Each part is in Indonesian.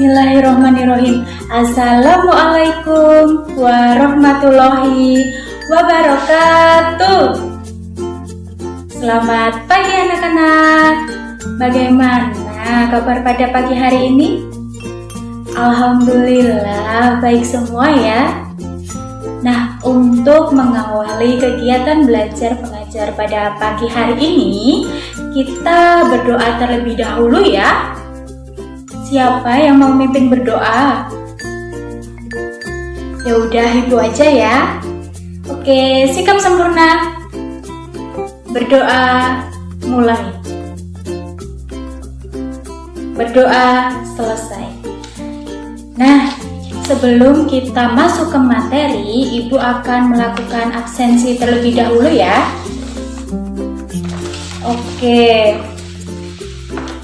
Bismillahirrahmanirrahim. Assalamualaikum warahmatullahi wabarakatuh. Selamat pagi anak-anak. Bagaimana kabar pada pagi hari ini? Alhamdulillah baik semua ya. Nah, untuk mengawali kegiatan belajar mengajar pada pagi hari ini, kita berdoa terlebih dahulu ya. Siapa yang mau mimpin berdoa? Ya udah, ibu aja ya. Oke, sikap sempurna. Berdoa mulai. Berdoa selesai. Nah, sebelum kita masuk ke materi, ibu akan melakukan absensi terlebih dahulu ya. Oke,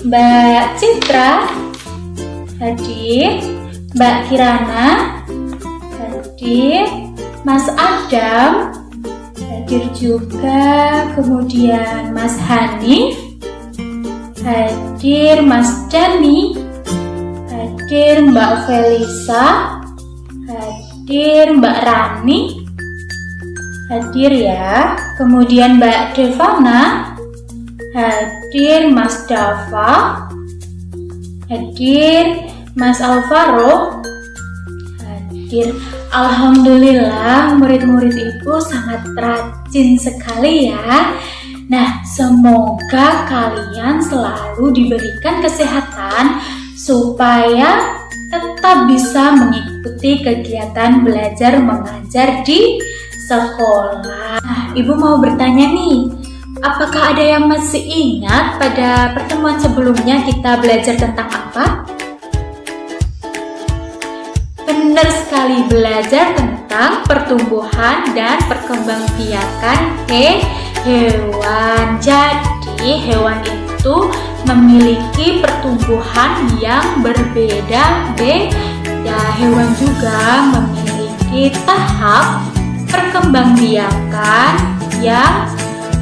Mbak Citra hadir, Mbak Kirana hadir, Mas Adam hadir juga, kemudian Mas Hanif hadir, Mas Dani hadir, Mbak Felisa hadir, Mbak Rani hadir ya, kemudian Mbak Devana hadir, Mas Dava hadir, Mas Alvaro hadir. Alhamdulillah murid-murid ibu sangat rajin sekali ya. Nah, semoga kalian selalu diberikan kesehatan supaya tetap bisa mengikuti kegiatan belajar mengajar di sekolah. Nah, ibu mau bertanya nih, apakah ada yang masih ingat pada pertemuan sebelumnya kita belajar tentang apa? Benar sekali, belajar tentang pertumbuhan dan perkembangbiakan hewan. Jadi hewan itu memiliki pertumbuhan yang berbeda-beda. Hewan juga memiliki tahap perkembangbiakan yang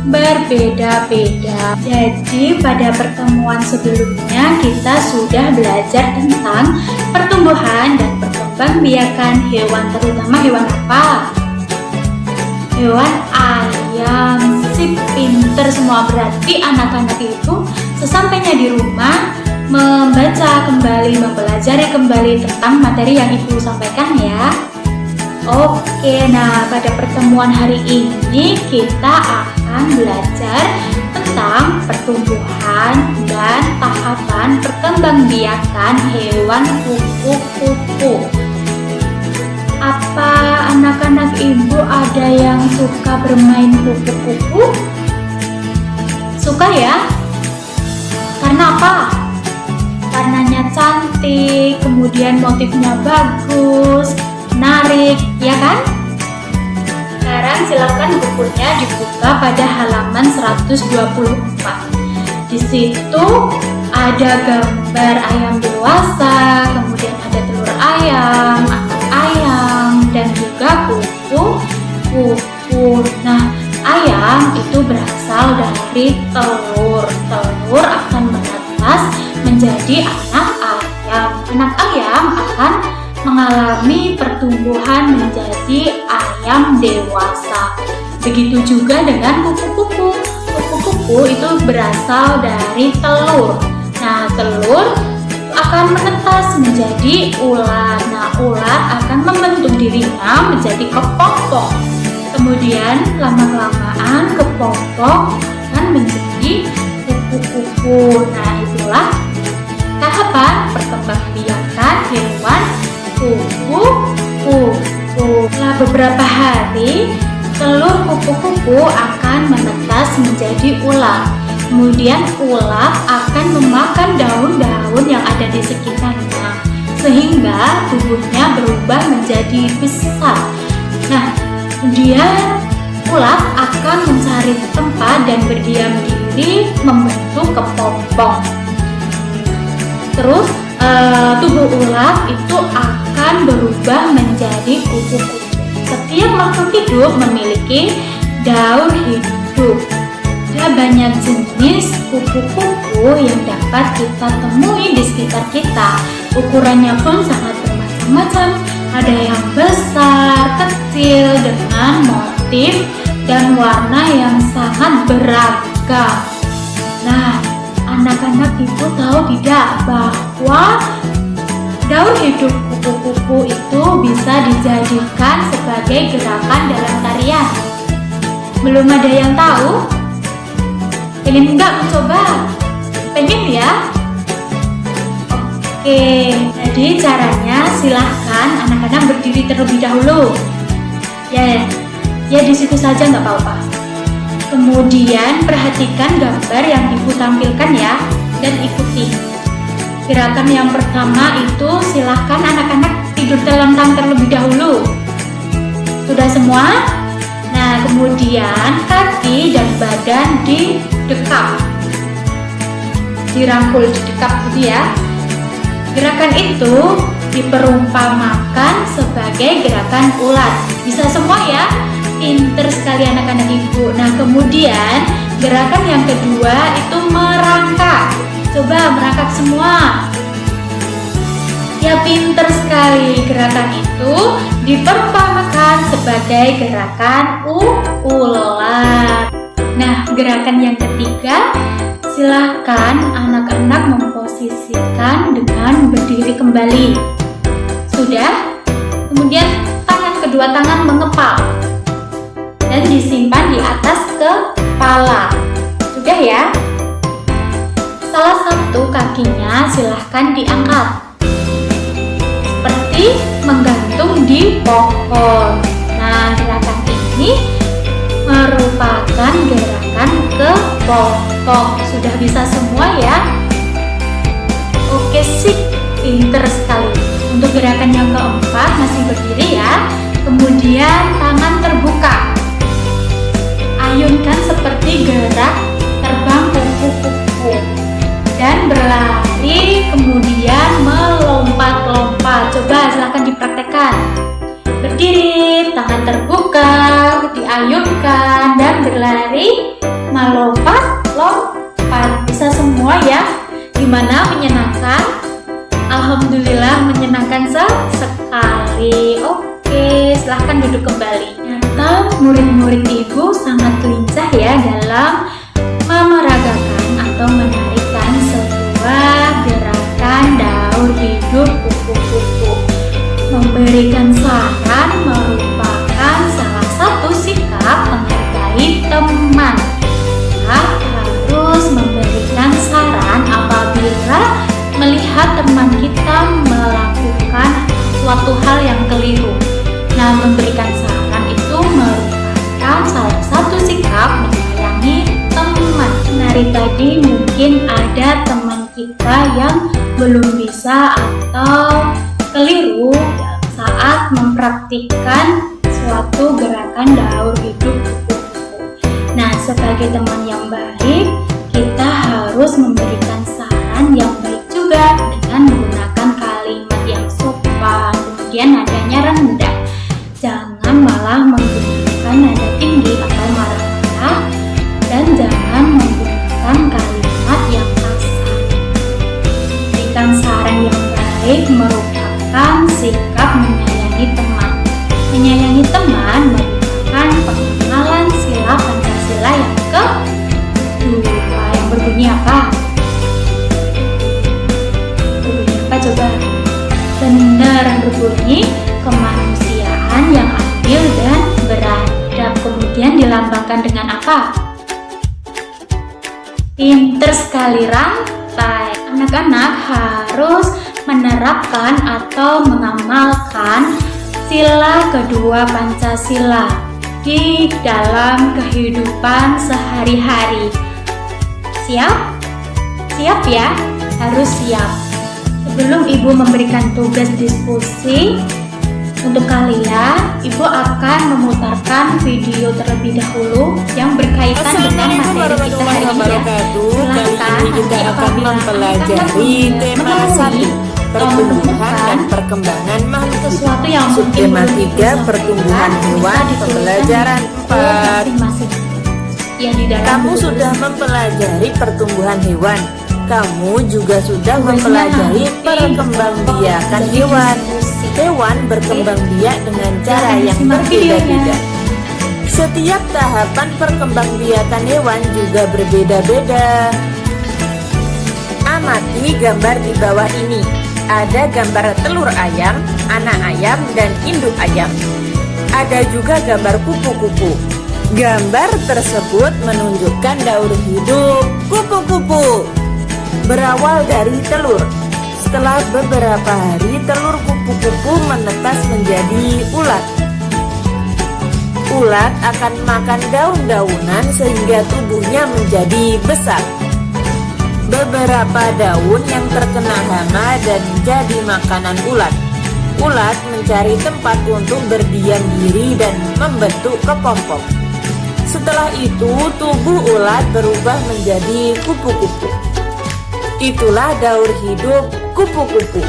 berbeda-beda. Jadi pada pertemuan sebelumnya kita sudah belajar tentang pertumbuhan dan perkembangbiakan hewan, terutama hewan apa? Hewan ayam. Sip, pinter semua. Berarti anak-anak itu sesampainya di rumah membaca kembali, mempelajari kembali tentang materi yang ibu sampaikan ya. Oke, nah pada pertemuan hari ini kita akan belajar tentang pertumbuhan dan tahapan perkembangbiakan hewan kupu-kupu. Apa anak-anak ibu ada yang suka bermain kupu-kupu? Suka ya? Karena apa? Warnanya cantik, kemudian motifnya bagus, menarik, ya kan? Sekarang silakan bukunya dibuka pada halaman 124. Di situ ada gambar ayam dewasa, kemudian ada telur ayam, anak ayam, dan juga kupu-kupu. Nah, ayam itu berasal dari telur. Telur akan menetas menjadi anak ayam. Anak ayam akan mengalami pertumbuhan menjadi ayam dewasa. Begitu juga dengan kupu-kupu. Kupu-kupu itu berasal dari telur. Nah, telur akan menetas menjadi ular. Nah, ular akan membentuk dirinya menjadi kepompong. Kemudian lama-kelamaan kepompong akan menjadi kupu-kupu. Nah, itulah tahapan perkembangbiakan hewan kupu-kupu. Setelah beberapa hari, telur kupu-kupu akan menetas menjadi ular. Kemudian ular akan memakan daun-daun yang ada di sekitarnya, sehingga tubuhnya berubah menjadi besar. Nah, kemudian ular akan mencari tempat dan berdiam diri membentuk kepompong. Terus tubuh ular itu akan berubah menjadi kupu-kupu. Setiap makhluk hidup memiliki daur hidup. Ada banyak jenis kupu-kupu yang dapat kita temui di sekitar kita. Ukurannya pun sangat bermacam-macam. Ada yang besar, kecil, dengan motif dan warna yang sangat beragam. Nah, anak-anak ibu tahu tidak bahwa daur hidup kupu-kupu itu bisa dijadikan sebagai gerakan dalam tarian? Belum ada yang tahu? Pengen nggak mencoba? Pengen ya? Oke, jadi caranya silahkan anak-anak berdiri terlebih dahulu. Ya di situ saja nggak apa-apa. Kemudian perhatikan gambar yang ibu tampilkan ya, dan ikuti. Gerakan yang pertama itu silahkan anak-anak tidur telentang terlebih dahulu. Sudah semua? Nah, kemudian kaki dan badan didekap, dirangkul, didekap gitu ya. Gerakan itu diperumpamakan sebagai gerakan ulat. Bisa semua ya? Pinter sekali anak-anak ibu. Nah, kemudian gerakan yang kedua itu merangkak. Coba merangkak semua. Ya, pinter sekali. Gerakan itu diperumpamakan sebagai gerakan ulat. Nah, gerakan yang ketiga, silahkan anak-anak memposisikan dengan berdiri kembali. Sudah? Kemudian kedua tangan mengepal dan disimpan di atas kepala. Sudah ya? Salah satu kakinya silahkan diangkat seperti menggantung di pohon. Nah, gerakan ini merupakan gerakan kepotong. Sudah bisa semua ya? Oke, sip, pinter sekali. Untuk gerakan yang keempat masih berdiri ya. Kemudian tangan terbuka. Ayunkan seperti gerak terbang kupu-kupu dan berlari, kemudian melompat-lompat. Coba silahkan dipraktekkan. Berdiri, tangan terbuka, diayunkan dan berlari, melompat-lompat. Bisa semua ya? Gimana, menyenangkan? Alhamdulillah menyenangkan sekali. Oke, silahkan duduk kembali. Ternyata murid-murid ibu sangat lincah ya dalam memeragakan atau menarikan sebuah gerakan daur hidup kupu-kupu. Memberikan saran merupakan salah satu sikap menghargai teman. Kita harus memberikan saran apabila melihat teman kita melakukan suatu hal yang keliru. Nah, memberikan saran itu merupakan salah satu sikap menyayangi teman. Dari tadi mungkin ada teman kita yang belum bisa atau keliru saat mempraktikkan suatu gerakan daur hidup kupu-kupu. Nah, sebagai teman yang baik, kita harus memberikan saran yang baik juga dengan menggunakan kalimat yang sopan, kemudian nadanya rendah. Jangan malah menggunakan nada tinggi atau marah-marah, dan jangan menggunakan kalimat yang kasar. Berikan saran yang baik merupakan sikap menyayangi teman. Menyayangi teman merupakan pengenalan sila Pancasila yang kedua, yang berbunyi apa? Coba. Benar, berbunyi kemanusiaan yang adil dan beradab. Kemudian dilambangkan dengan apa? Pinter sekali, rantai. Anak-anak harus menerapkan atau mengamalkan sila kedua Pancasila di dalam kehidupan sehari-hari. Siap? Siap ya? Harus siap. Sebelum ibu memberikan tugas diskusi untuk kalian, ibu akan memutarkan video terlebih dahulu yang berkaitan dengan materi kita hari ini ya. Silakan kita akan mempelajari tema 1 pertumbuhan dan perkembangan makhluk. Sesuatu yang mungkin Tema 3 pertumbuhan hewan, pembelajaran 4. Ya, di dalam Kamu sudah mempelajari pertumbuhan hewan. kamu juga sudah mempelajari perkembangbiakan hewan. Hewan berkembang biak dengan cara yang berbeda-beda. Setiap tahapan perkembangbiakan hewan juga berbeda-beda. Amati gambar di bawah ini. Ada gambar telur ayam, anak ayam, dan induk ayam. Ada juga gambar kupu-kupu. Gambar tersebut menunjukkan daur hidup kupu-kupu. Berawal dari telur. Setelah beberapa hari, telur kupu-kupu menetas menjadi ulat. Ulat akan makan daun-daunan sehingga tubuhnya menjadi besar. Beberapa daun yang terkena hama dan jadi makanan ulat. Ulat mencari tempat untuk berdiam diri dan membentuk kepompong. Setelah itu, tubuh ulat berubah menjadi kupu-kupu. Itulah daur hidup kupu-kupu.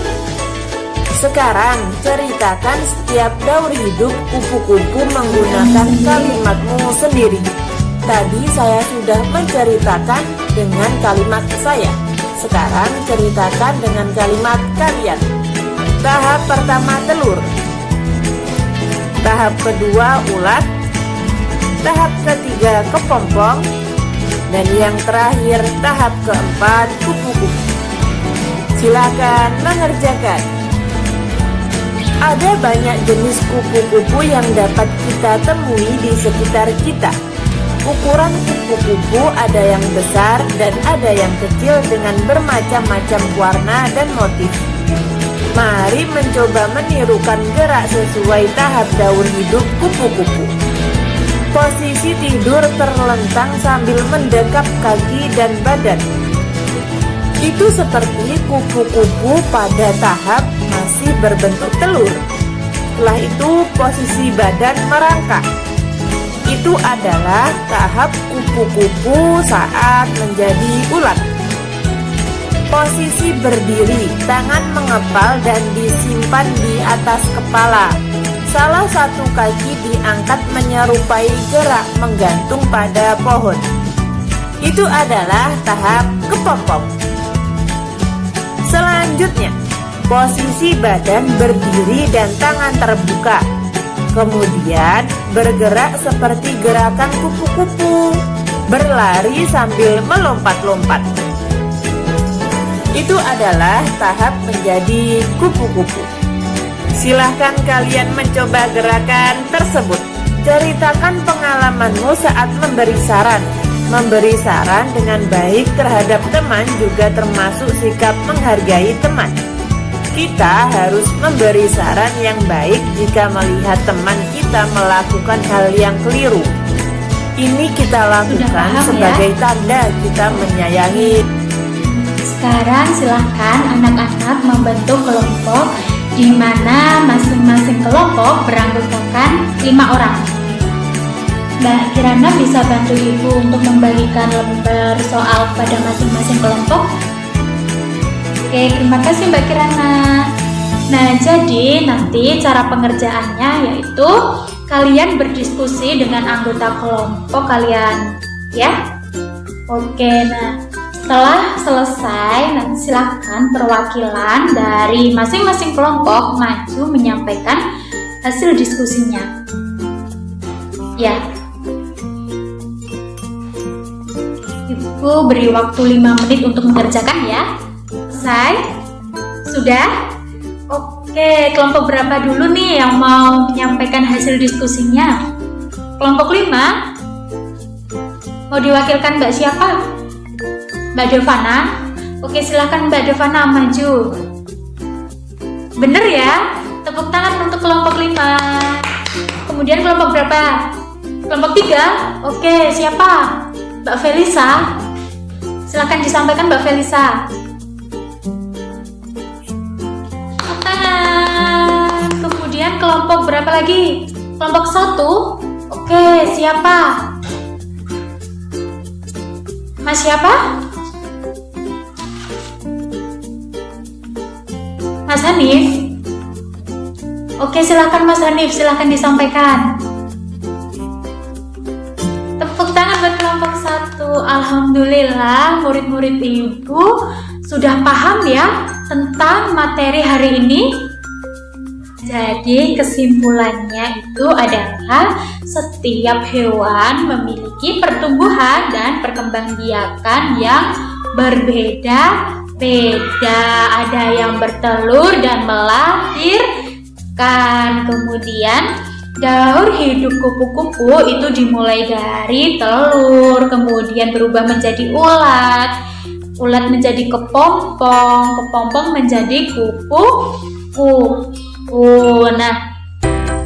Sekarang, ceritakan setiap daur hidup kupu-kupu menggunakan kalimatmu sendiri. Tadi saya sudah menceritakan dengan kalimat saya. Sekarang ceritakan dengan kalimat kalian. Tahap pertama telur. Tahap kedua ulat. Tahap ketiga kepompong. Dan yang terakhir tahap keempat kupu-kupu. Silakan mengerjakan. Ada banyak jenis kupu-kupu yang dapat kita temui di sekitar kita. Ukuran kupu-kupu ada yang besar dan ada yang kecil dengan bermacam-macam warna dan motif. Mari mencoba menirukan gerak sesuai tahap daur hidup kupu-kupu. Posisi tidur terlentang sambil mendekap kaki dan badan. Itu seperti kupu-kupu pada tahap masih berbentuk telur. Setelah itu posisi badan merangkak. Itu adalah tahap kupu-kupu saat menjadi ulat. Posisi berdiri, tangan mengepal dan disimpan di atas kepala. Salah satu kaki diangkat menyerupai gerak menggantung pada pohon. Itu adalah tahap kepompong. Selanjutnya, posisi badan berdiri dan tangan terbuka. Kemudian bergerak seperti gerakan kupu-kupu, berlari sambil melompat-lompat. Itu adalah tahap menjadi kupu-kupu. Silahkan kalian mencoba gerakan tersebut. Ceritakan pengalamanmu saat memberi saran. Memberi saran dengan baik terhadap teman juga termasuk sikap menghargai teman. Kita harus memberi saran yang baik jika melihat teman kita melakukan hal yang keliru. Ini kita lakukan sebagai tanda kita menyayangi. Sekarang silahkan anak-anak membentuk kelompok di mana masing-masing kelompok beranggotakan 5 orang. Mbak Kirana bisa bantu Ibu untuk membagikan lembar soal pada masing-masing kelompok. Oke, terima kasih Mbak Kirana. Nah, jadi nanti cara pengerjaannya yaitu kalian berdiskusi dengan anggota kelompok kalian, ya. Oke, nah setelah selesai, nanti silakan perwakilan dari masing-masing kelompok maju menyampaikan hasil diskusinya. Ya. Ibu beri waktu 5 menit untuk mengerjakan ya. Selesai? Sudah? Oke, kelompok berapa dulu nih yang mau menyampaikan hasil diskusinya? Kelompok 5? Mau diwakilkan Mbak siapa? Mbak Devana? Oke, silakan Mbak Devana maju. Bener ya? Tepuk tangan untuk kelompok 5. Kemudian kelompok berapa? Kelompok 3? Oke, siapa? Mbak Felisa? Silakan disampaikan Mbak Felisa. Tepuk tangan. Kemudian kelompok berapa lagi? Kelompok 1? Oke, siapa? Mas siapa? Mas Hanif? Oke, silakan Mas Hanif, silakan disampaikan. Tepuk tangan buat kelompok 1. Alhamdulillah. Alhamdulillah murid-murid Ibu sudah paham ya tentang materi hari ini. Jadi kesimpulannya itu adalah setiap hewan memiliki pertumbuhan dan perkembangbiakan yang berbeda-beda. Ada yang bertelur dan melahirkan. Kemudian daur hidup kupu-kupu itu dimulai dari telur, kemudian berubah menjadi ulat, ulat menjadi kepompong, kepompong menjadi kupu-kupu. Nah,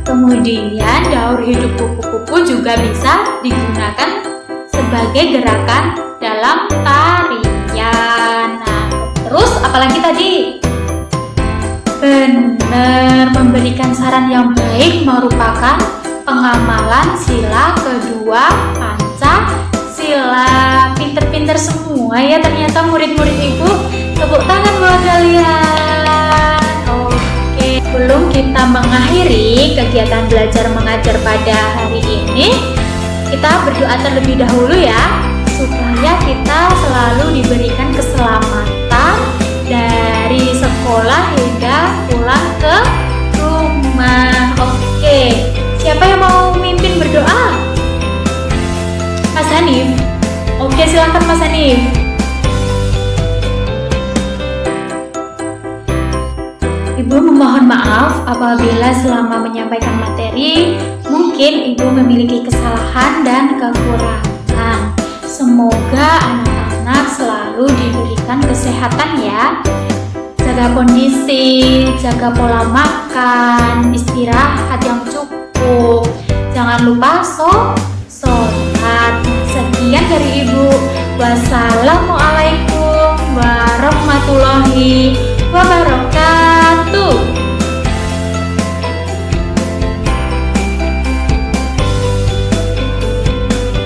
kemudian daur hidup kupu-kupu juga bisa digunakan sebagai gerakan dalam tarian. Nah, terus apalagi tadi? Benar, memberikan saran yang baik merupakan pengamalan sila kedua Pancasila. Pinter-pinter semua ya ternyata murid-murid Ibu. Tepuk tangan buat kalian. Oke, sebelum kita mengakhiri kegiatan belajar mengajar pada hari ini, kita berdoa terlebih dahulu ya, supaya kita selalu diberikan keselamatan dari sekolah hingga pulang ke rumah. Oke, siapa yang mau mimpin berdoa? Mas Hanif. Oke, silakan Mas Hanif. Ibu memohon maaf apabila selama menyampaikan materi mungkin Ibu memiliki kesalahan dan kekurangan. Semoga anak-anak selalu diberikan kesehatan ya. Jaga kondisi, jaga pola makan, istirahat yang cukup. Jangan lupa sholat. Sekian dari Ibu. Wassalamualaikum warahmatullahi wabarakatuh.